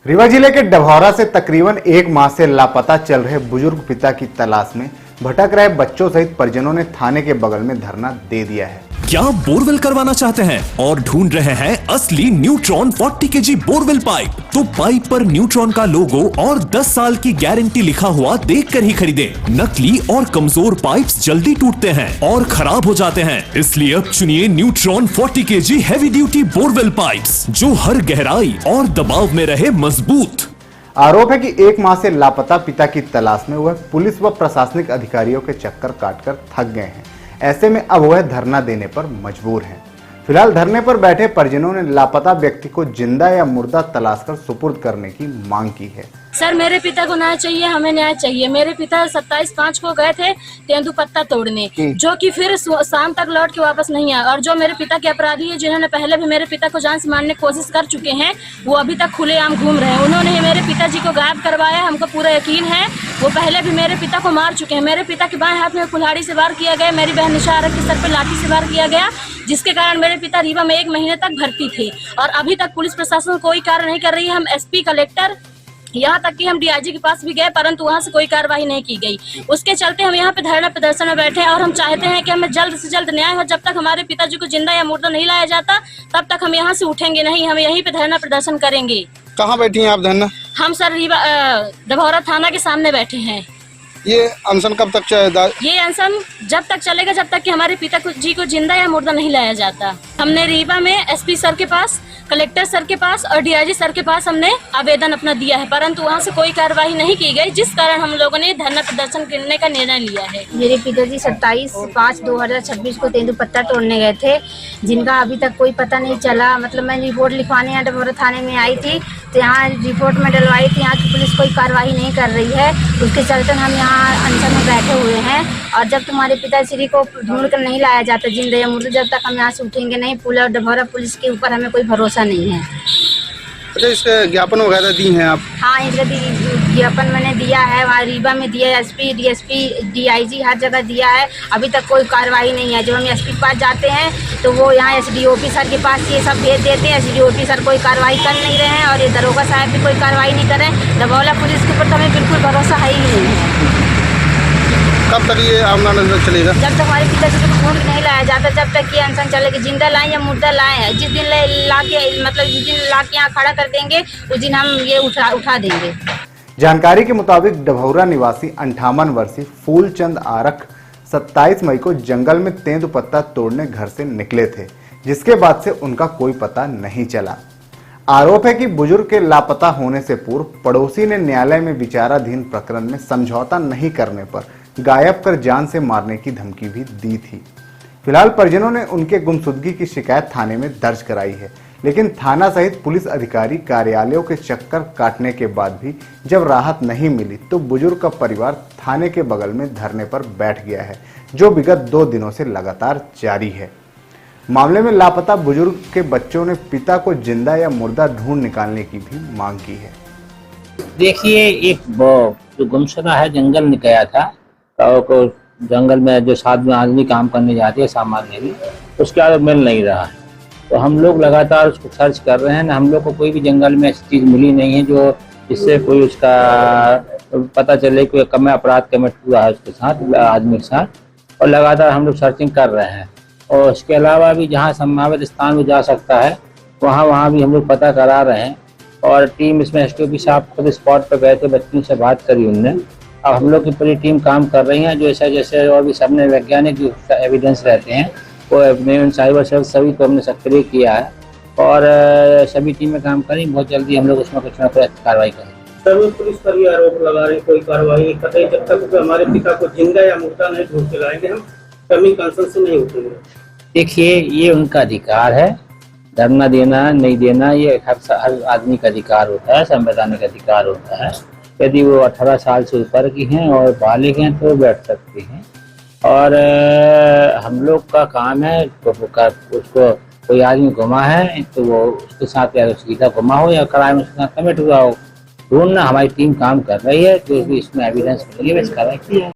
रीवा जिले के डभौरा से तकरीबन एक माह से लापता चल रहे बुजुर्ग पिता की तलाश में भटक रहे बच्चों सहित परिजनों ने थाने के बगल में धरना दे दिया है। क्या बोरवेल करवाना चाहते हैं और ढूंढ रहे हैं असली न्यूट्रॉन 40 kg बोरवेल पाइप? तो पाइप पर न्यूट्रॉन का लोगो और 10 साल की गारंटी लिखा हुआ देखकर ही खरीदें। नकली और कमजोर पाइप्स जल्दी टूटते हैं और खराब हो जाते हैं, इसलिए अब चुनिए neutron 40 kg heavy duty borewell pipes, जो हर गहराई और दबाव में रहे मजबूत। आरोप है कि एक माह से लापता पिता की तलाश में वह पुलिस व प्रशासनिक अधिकारियों के चक्कर काटकर थक गए हैं। ऐसे में अब वह धरना देने पर मजबूर हैं। फिलहाल धरने पर बैठे परिजनों ने लापता व्यक्ति को जिंदा या मुर्दा तलाशकर सुपुर्द करने की मांग की है। सर, मेरे पिता को न्याय चाहिए, हमें न्याय चाहिए। मेरे पिता 27/5 को गए थे तेंदुपत्ता तोड़ने, जो कि फिर शाम तक लौट के वापस नहीं आए। और जो मेरे पिता के अपराधी है, जिन्होंने पहले भी मेरे पिता को जान से मारने की कोशिश कर चुके हैं, वो अभी तक खुलेआम घूम रहे हैं। उन्होंने ही मेरे पिताजी को गायब करवाया, हमको पूरा यकीन है। वो पहले भी मेरे पिता को मार चुके हैं। मेरे पिता के बाएं हाथ में कुल्हाड़ी से वार किया गया, मेरी बहन निशा आरक के सर पर लाठी से वार किया गया, जिसके कारण मेरे पिता रीवा में 1 महीने तक भर्ती थे। और अभी तक पुलिस प्रशासन कोई कार्य नहीं कर रही है। हम एसपी, कलेक्टर, यहाँ तक कि हम डीआईजी के पास भी गए, परंतु वहाँ से कोई कार्रवाई नहीं की गई। उसके चलते हम यहाँ पे धरना प्रदर्शन में बैठे हैं और हम चाहते हैं कि हमें जल्द से जल्द न्याय हो। जब तक हमारे पिताजी को जिंदा या मुर्दा नहीं लाया जाता, तब तक हम यहाँ से उठेंगे नहीं। हम यहीं पे धरना प्रदर्शन करेंगे। कहाँ बैठी हैं आप धरना? हम सर रीवा डभौरा थाना के सामने बैठे हैं। ये अनशन कब तक चलेगा? ये अनशन जब तक चलेगा जब तक कि हमारे पिताजी को जिंदा या मुर्दा नहीं लाया जाता। हमने रीवा में एसपी सर के पास, कलेक्टर सर के पास और डीआईजी सर के पास हमने आवेदन अपना दिया है, परंतु वहाँ से कोई कार्रवाई नहीं की गई, जिस कारण हम लोगों ने धरना प्रदर्शन करने का निर्णय लिया है। मेरे पिताजी 27/5/2026 को तेंदुपत्ता तोड़ने गए थे, जिनका अभी तक कोई पता नहीं चला। मतलब मैं रिपोर्ट लिखवाने यहाँ डभौरा थाने में आई थी, तो यहाँ रिपोर्ट में डलवाई थी। यहाँ की पुलिस कोई कार्रवाई नहीं कर रही है, उसके चलते हम यहाँ अनशन में बैठे हुए हैं। और जब तुम्हारे पिताश्री को ढूंढ कर नहीं लाया जाता जिंदा या मुर्दा, जब तक हम यहाँ से उठेंगे नहीं। पूरा डभौरा पुलिस के ऊपर हमें कोई भरोसा नहीं है। अच्छा, इसके ज्ञापन वगैरह दी हैं आप? हाँ, इसका ज्ञापन मैंने दिया है, वहाँ रीवा में दिया है, एसपी, डीएसपी, डीआईजी हर जगह दिया है। अभी तक कोई कार्रवाई नहीं है। जब हम एसपी के पास जाते हैं तो वो यहाँ एसडीओपी सर के पास ये सब भेज देते हैं। एसडीओपी सर कोई कार्रवाई कर नहीं रहे हैं और ये दरोगा साहब भी कोई कार्रवाई नहीं कर रहे हैं। डभौरा पुलिस के ऊपर तो हमें बिल्कुल भरोसा है ही नहीं है। कब तक ये आंदोलन चलेगा? जब तक हमारे पिताजी को ढूंढ नहीं लाया जाता, जब तक ये अनशन चलेगी। जिंदा लाए या मुर्दा लाए हैं, जिस दिन ला के यहाँ खड़ा कर देंगे, उस दिन हम ये उठा देंगे। जानकारी के मुताबिक डभौरा निवासी 58 वर्षीय फूलचंद आरक 27 मई को जंगल में तेंदुपत्ता तोड़ने घर से निकले थे, जिसके बाद से उनका कोई पता नहीं चला। आरोप है कि बुजुर्ग के लापता होने से पूर्व पड़ोसी ने न्यायालय में विचाराधीन प्रकरण में समझौता नहीं करने पर गायब कर जान से मारने की धमकी भी दी थी। फिलहाल परिजनों ने उनके गुमशुदगी की शिकायत थाने में दर्ज कराई है, लेकिन थाना सहित पुलिस अधिकारी कार्यालयों के चक्कर काटने के बाद भी जब राहत नहीं मिली, तो बुजुर्ग का परिवार थाने के बगल में धरने पर बैठ गया है, जो विगत 2 दिनों से लगातार जारी है। मामले में लापता बुजुर्ग के बच्चों ने पिता को जिंदा या मुर्दा ढूंढ निकालने की भी मांग की है। देखिए, एक जो गुमशुदा है जंगल में गया था, को जंगल में जो साथ में आदमी काम करने जाते हैं सामान्य भी, उसके बाद मिल नहीं रहा है। तो हम लोग लगातार उसको सर्च कर रहे हैं। हम लोग को कोई भी जंगल में ऐसी चीज़ मिली नहीं है जो जिससे कोई उसका पता चले कि कम अपराध कमिट हुआ है उसके साथ, आदमी के साथ। और लगातार हम लोग सर्चिंग कर रहे हैं। और इसके अलावा भी जहाँ संभावित स्थान में जा सकता है वहाँ भी हम लोग पता करा रहे हैं। और टीम इसमें एसडीओपी साहब खुद स्पॉट पर गए थे, बच्चों से बात करी उनने। अब हम लोग की पूरी टीम काम कर रही है। जो ऐसा जैसे और भी सबने वैज्ञानिक जो एविडेंस रहते हैं वो साइबर सेल सभी को हमने सक्रिय किया है और सभी टीमें काम करें। बहुत जल्दी हम लोग उसमें कुछ न कुछ कार्रवाई करें। सर, पुलिस पर भी आरोप लगा रही, कोई कार्रवाई नहीं कर रही। जब तक हमारे पिता को जिंदा या मुर्दा नहीं ढूंढ के लाएंगे, हम कमी कंसन से नहीं उठेंगे। देखिए, ये उनका अधिकार है, धरना देना नहीं देना ये हर आदमी का अधिकार होता है, संवैधानिक अधिकार होता है। यदि वो 18 साल से ऊपर की हैं और बालिग हैं तो बैठ सकते हैं। और हम लोग का काम है उसको कोई आदमी गुमा है तो वो उसके साथ या सीधा गुमा हो या क्राइम उसके साथ कमिट हुआ हो, ढूंढना हमारी टीम काम कर रही है। जो भी इसमें एविडेंस मिलेगी वैसे कार्रवाई की है।